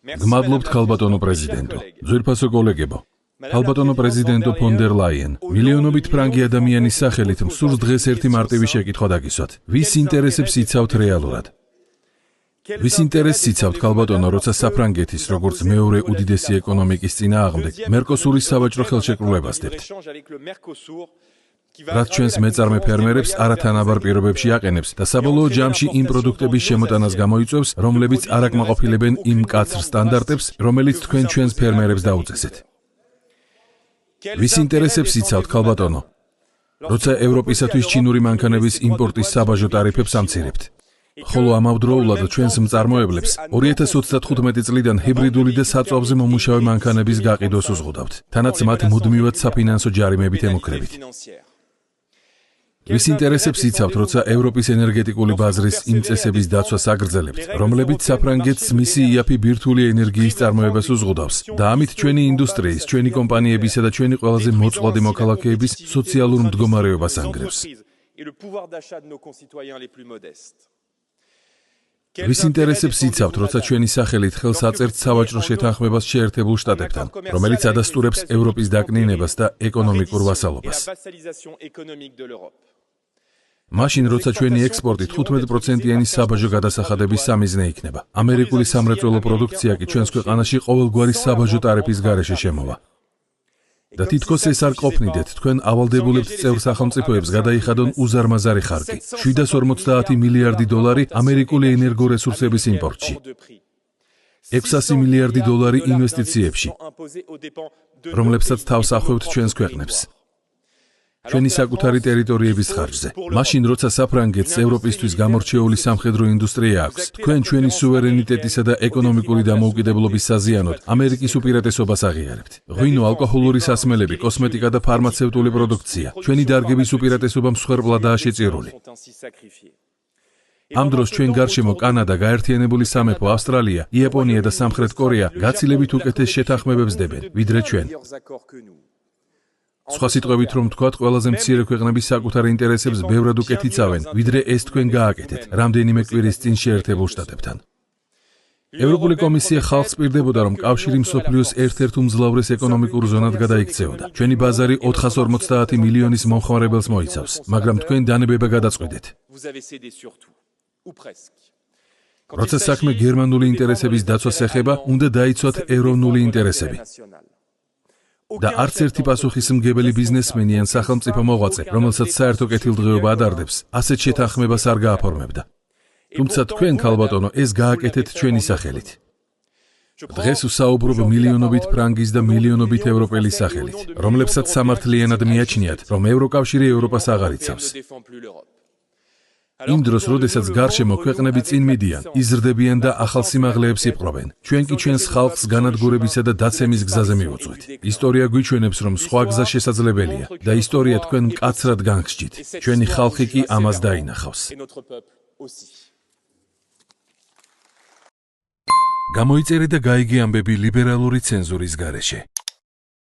Gmadlobt ქალბატონო პრეზიდენტო, ძვირფასო კოლეგებო. ქალბატონო პრეზიდენტო ფონ დერ ლაიენ, მილიონობით ფრანგი ადამიანის სახელით მსურს დღეს ერთი მარტივი შეკითხვა დაგისვათ. ვის ინტერესებს იცავთ რეალურად? ვის ინტერესს იცავთ ქალბატონო, როცა საფრანგეთის, როგორც მეორე უდიდესი ეკონომიკის წინააღმდეგ, მერკოსურის სავაჭრო ხელშეკრულებას დებთ? რაც ჩვენს მეწარმე ფერმერებს არათანაბარ პირობებში აყენებს და საბოლოო ჯამში იმ პროდუქტების შემოტანას გამოიწვევს, რომლებიც არ აკმაყოფილებენ იმ მკაცრ სტანდარტებს, რომელიც თქვენ ჩვენს ფერმერებს დაუწესეთ. ვის ინტერესებს იცავთ ქალბატონო, როცა ევროპისათვის ჩინური მანქანების იმპორტის საბაჟო ტარიფებს ამცირებთ? ხოლო ამავდროულად ჩვენს მწარმოებლებს 2035 წლიდან ჰიბრიდული და საწვავზე მომუშავე მანქანების გაყიდვას უზღუდავთ, თანაც მათ მუდმივად საფინანსო ჯარიმებით ემუქრებით. ვის ინტერესებს იცავთ, როცა ევროპის ენერგეტიკული ბაზრის იმ წესების დაცვას აგრძელებთ, რომლებიც საფრანგეთს მისი იაფი ბირთვული ენერგიის წარმოებას უზღუდავს და ამით ჩვენი ინდუსტრიის, ჩვენი კომპანიებისა და ჩვენი ყველაზე მოწყვლადი მოქალაქეების სოციალურ მდგომარეობას ანგრევს. ვის ინტერესებს იცავთ, როცა ჩვენი სახელით ხელს აწერთ სავაჭრო შეთანხმებას შეერთებულ შტატებთან, რომელიც ადასტურებს ევროპის დაკნინებას და ეკონომიკურ ვასალობას. მაშინ, როცა ჩვენი ექსპორტი 15%-იანი საბაჟო გადასახადების სამიზნე იქნება, ამერიკული სამრეწველო პროდუქცია კი ჩვენს ქვეყანაში ყოველგვარი საბაჟო ტარიფის გარეშე შემოვა. და თითქოს ეს არ ყოფნიდეთ, თქვენ ავალდებულებთ წევრ სახელმწიფოებს გადაიხადონ უზარმაზარი ხარკი, 750 მილიარდი დოლარი ამერიკული ენერგორესურსების იმპორტში, 600 მილიარდი დოლარი ინვესტიციებში, რომლებსაც თავს ახვევთ ჩვენს ქვეყნებს. ჩვენი საკუთარი ტერიტორიების ხარჯზე. მაშინ, როცა საფრანგეთს ევროპისთვის გამორჩეული სამხედრო ინდუსტრია აქვს, თქვენ ჩვენი სუვერენიტეტისა და ეკონომიკური დამოუკიდებლობის საზიანოდ ამერიკის უპირატესობას აღიარებთ. ღვინო, ალკოჰოლური სასმელები, კოსმეტიკა და ფარმაცევტული პროდუქცია, ჩვენი დარგების უპირატესობა მსხვერპლადაა შეწირული. ამ დროს ჩვენ გარშემო კანადა, გაერთიანებული სამეფო, ავსტრალია, იაპონია და სამხრეთ კორეა გაცილებით უკეთეს შეთანხმებებს დებენ, ვიდრე ჩვენ. სხვა სიტყვებით რომ ვთქვათ, ყველაზე მცირე ქვეყნების საკუთარ ინტერესებს ბევრად უკეთ იცავენ, ვიდრე ეს თქვენ გააკეთეთ რამდენიმე კვირის წინ შეერთებულ შტატებთან. ევროპული კომისია ხალხს პირდებოდა, რომ კავშირი მსოფლიოს ერთ-ერთ უმძლავრეს ეკონომიკურ ზონად გადაიქცეოდა. ჩვენი ბაზარი 450 მილიონის მომხმარებელს მოიცავს, მაგრამ თქვენ დანებება გადაწყვეტეთ. როცა საქმე გერმანული ინტერესების დაცვას ეხება, უნდა დაიცვათ ეროვნული ინტერესები. და არც ერთი პასუხისმგებელი ბიზნესმენი ან სახელმწიფო მოღვაწე, რომელსაც საერთო კეთილდღეობა ადარდებს, ასეთ შეთანხმებას არ გააფორმებდა. თუმცა თქვენ, ქალბატონო, ეს გააკეთეთ ჩვენი სახელით. დღეს ვსაუბრობ მილიონობით ფრანგის და მილიონობით ევროპელის სახელით, რომლებსაც სამართლიანად მიაჩნიათ, რომ ევროკავშირი ევროპას აღარ იცავს. იმ დროს, როდესაც გარშემო ქვეყნები წინ მიდიან, იზრდებიან და ახალ სიმაღლეებს იპყრობენ, ჩვენ კი ჩვენს ხალხს განადგურებისა და დაცემის გზაზე მივუძღვით. ისტორია გვიჩვენებს, რომ სხვა გზა შესაძლებელია და ისტორია თქვენ მკაცრად განგსჯით. ჩვენი ხალხი კი ამას დაინახავს. გამოიწერე და გაიგე ამბები ლიბერალური ცენზურის გარეშე.